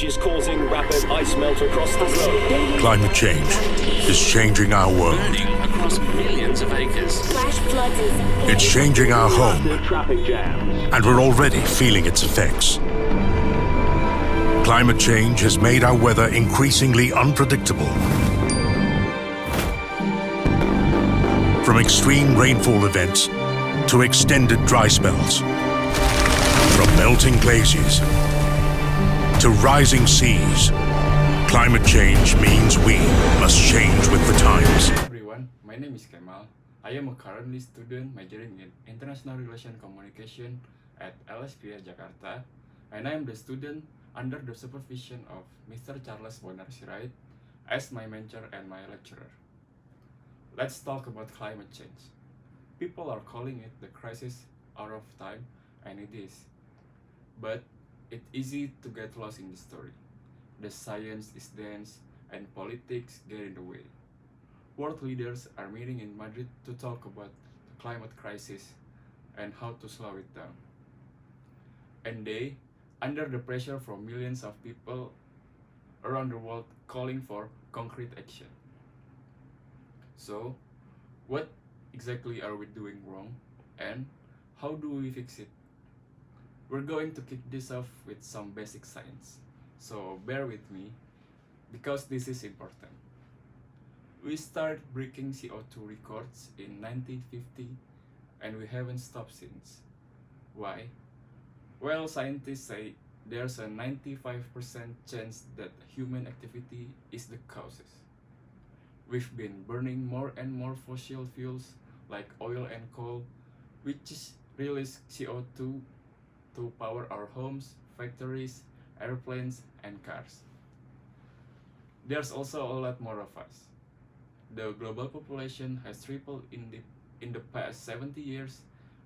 is causing rapid ice melt across the globe. Climate change is changing our world. Burning across millions of acres. Flash floods in It's changing our home, Traffic jams. and we're already feeling its effects. Climate change has made our weather increasingly unpredictable. From extreme rainfall events to extended dry spells. From melting glaciers to rising seas, climate change means we must change with the times. Hello everyone, my name is Kemal. I am a currently student majoring in International Relations Communication at LSPA Jakarta, and I am the student under the supervision of Mr. Charles Bonar Sirait as my mentor and my lecturer. Let's talk about climate change. People are calling it the crisis out of time, and it is. But it's easy to get lost in the story. The science is dense and politics get in the way. World leaders are meeting in Madrid to talk about the climate crisis and how to slow it down. And they, under the pressure from millions of people around the world calling for concrete action. So, what exactly are we doing wrong and how do we fix it? We're going to kick this off with some basic science, so bear with me because this is important. We started breaking CO2 records in 1950 and we haven't stopped since. Why? Well, scientists say there's a 95% chance that human activity is the causes. We've been burning more and more fossil fuels like oil and coal, which release CO2 to power our homes, factories, airplanes, and cars. There's also a lot more of us. The global population has tripled in the past 70 years,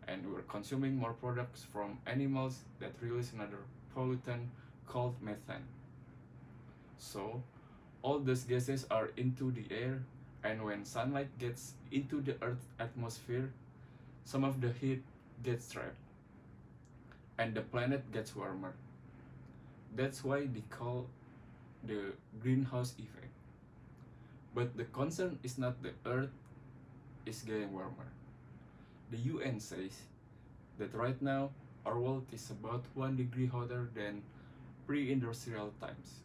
and we're consuming more products from animals that release another pollutant called methane. So, all those gases are into the air, and when sunlight gets into the Earth's atmosphere, some of the heat gets trapped, and the planet gets warmer. That's why they call the greenhouse effect. But the concern is not the Earth is getting warmer. The UN says that right now our world is about 1 degree hotter than pre-industrial times.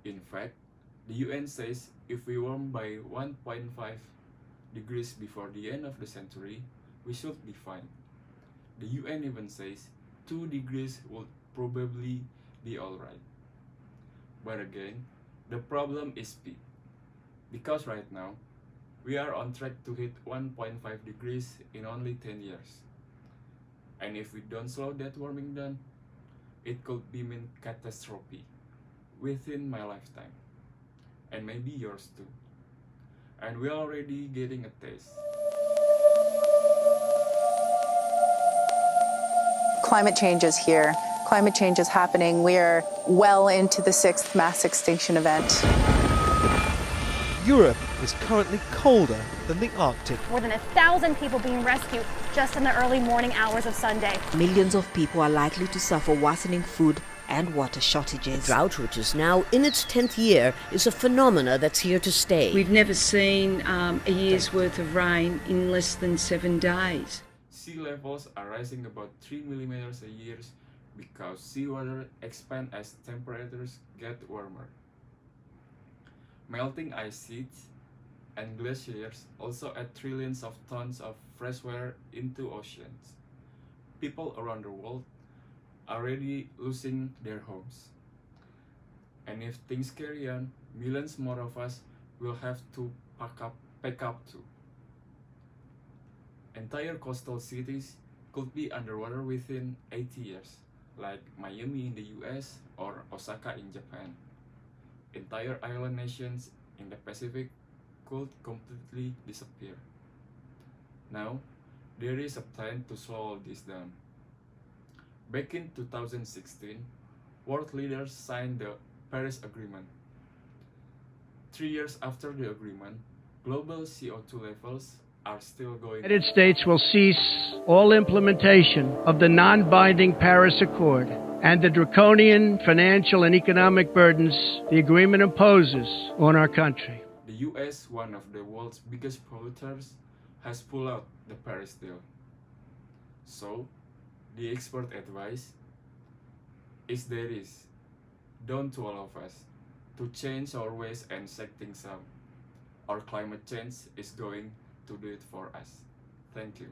In fact, the UN says if we warm by 1.5 degrees before the end of the century, we should be fine. The UN even says 2 degrees would probably be alright. But again, the problem is speed. Because right now, we are on track to hit 1.5 degrees in only 10 years. And if we don't slow that warming down, it could be mean catastrophe within my lifetime. And maybe yours too. And we're already getting a taste. Climate change is here. Climate change is happening. We are well into the 6th mass extinction event. Europe is currently colder than the Arctic. More than 1,000 people being rescued just in the early morning hours of Sunday. Millions of people are likely to suffer worsening food and water shortages. Drought, which is now in its 10th year, is a phenomena that's here to stay. We've never seen a year's worth of rain in less than 7 days. Sea levels are rising about 3 millimeters a year because seawater expands as temperatures get warmer. Melting ice sheets and glaciers also add trillions of tons of fresh water into oceans. People around the world are already losing their homes. And if things carry on, millions more of us will have to pack up too. Entire coastal cities could be underwater within 80 years, like Miami in the US or Osaka in Japan. Entire island nations in the Pacific could completely disappear. Now, there is a plan to slow all this down. Back in 2016, world leaders signed the Paris Agreement. 3 years after the agreement, global CO2 levels are still going up. The United States will cease all implementation of the non-binding Paris Accord and the draconian financial and economic burdens the agreement imposes on our country. The US, one of the world's biggest polluters, has pulled out the Paris deal. So, the expert advice is there is down to all of us to change our ways and shake things up. Our climate change is going to do it for us. Thank you.